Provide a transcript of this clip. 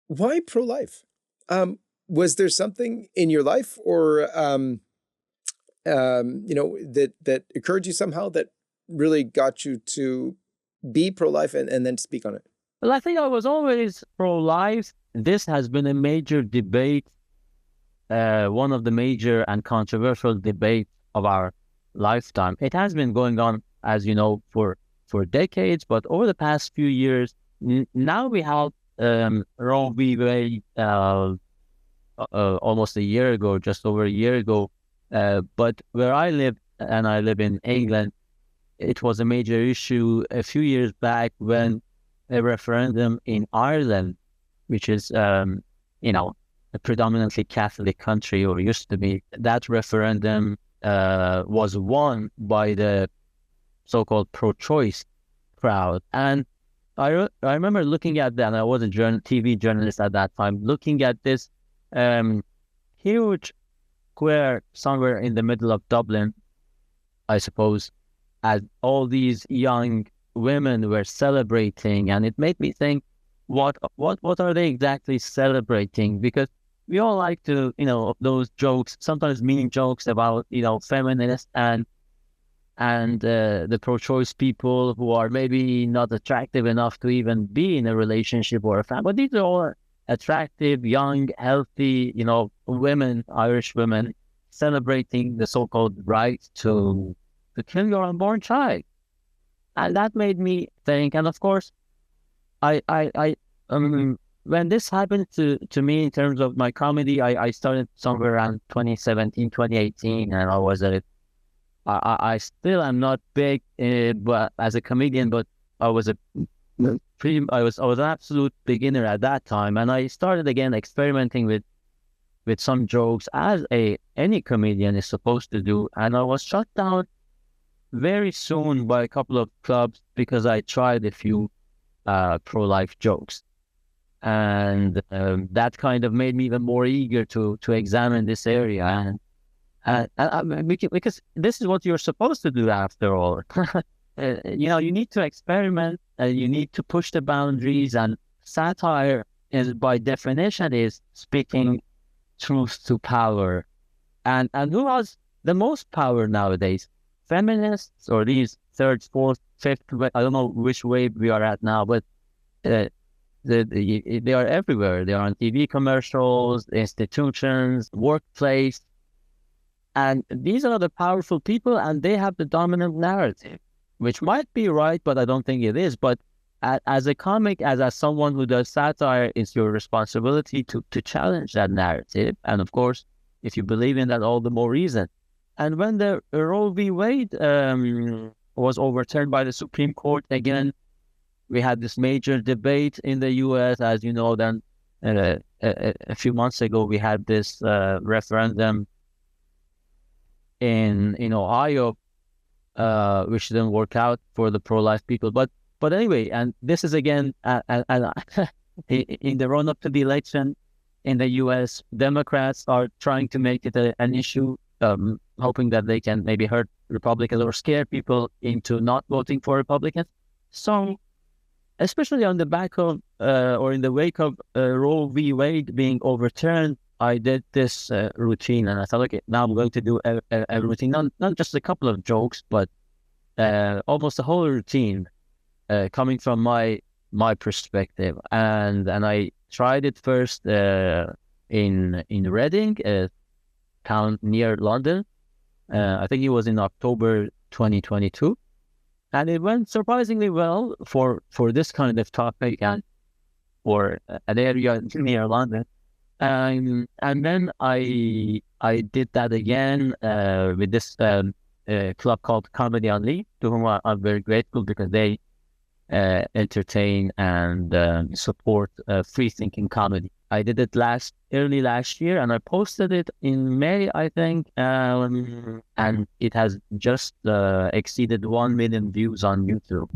Why pro-life? Was there something in your life, or that occurred to you somehow that really got you to be pro-life and then speak on it? Well, I think I was always pro-life. This has been a major debate, one of the major and controversial debates of our lifetime. It has been going on, as you know, for decades, but over the past few years, now we have Roe v. Wade almost a year ago, just over a year ago. But where I live, and I live in England, it was a major issue a few years back when a referendum in Ireland, which is, a predominantly Catholic country, or used to be, that referendum was won by the so-called pro-choice crowd. And I remember looking at that, and I was a TV journalist at that time, looking at this huge square somewhere in the middle of Dublin, I suppose, as all these young women were celebrating, and it made me think, what are they exactly celebrating? Because we all like to, those jokes, sometimes mean jokes about, feminists and the pro-choice people who are maybe not attractive enough to even be in a relationship or a family. But these are all attractive, young, healthy, women, Irish women, celebrating the so-called right to kill your unborn child. And that made me think. And of course, when this happened to me in terms of my comedy, I started somewhere around 2017, 2018, and I still am not big, but as a comedian, but I was I was an absolute beginner at that time, and I started again experimenting with some jokes, as any comedian is supposed to do, and I was shut down very soon by a couple of clubs because I tried a few pro-life jokes. And that kind of made me even more eager to examine this area, and because this is what you're supposed to do after all. You need to experiment, and you need to push the boundaries. And satire is, by definition, is speaking truth to power. And who has the most power nowadays? Feminists, or these third, fourth, fifth? I don't know which wave we are at now, but they are everywhere. They are on TV commercials, institutions, workplace. And these are the powerful people, and they have the dominant narrative, which might be right, but I don't think it is. But as a comic, as someone who does satire, it's your responsibility to challenge that narrative. And of course, if you believe in that, all the more reason. And when the Roe v. Wade was overturned by the Supreme Court again, we had this major debate in the U.S. As you know, then a few months ago, we had this referendum in Ohio, which didn't work out for the pro-life people. But anyway, and this is again, in the run-up to the election in the U.S., Democrats are trying to make it an issue, hoping that they can maybe hurt Republicans or scare people into not voting for Republicans. So, especially on the back of, or in the wake of Roe v. Wade being overturned, I did this routine, and I thought, okay, now I'm going to do a routine, not just a couple of jokes, but almost a whole routine coming from my perspective. And I tried it first in Reading, a town near London. I think it was in October 2022. And it went surprisingly well for this kind of topic and for an area near London. And then I did that again with this club called Comedy Unleashed, to whom I'm very grateful, because they entertain and support free thinking comedy. I did it early last year, and I posted it in May, I think, and it has just exceeded 1 million views on YouTube.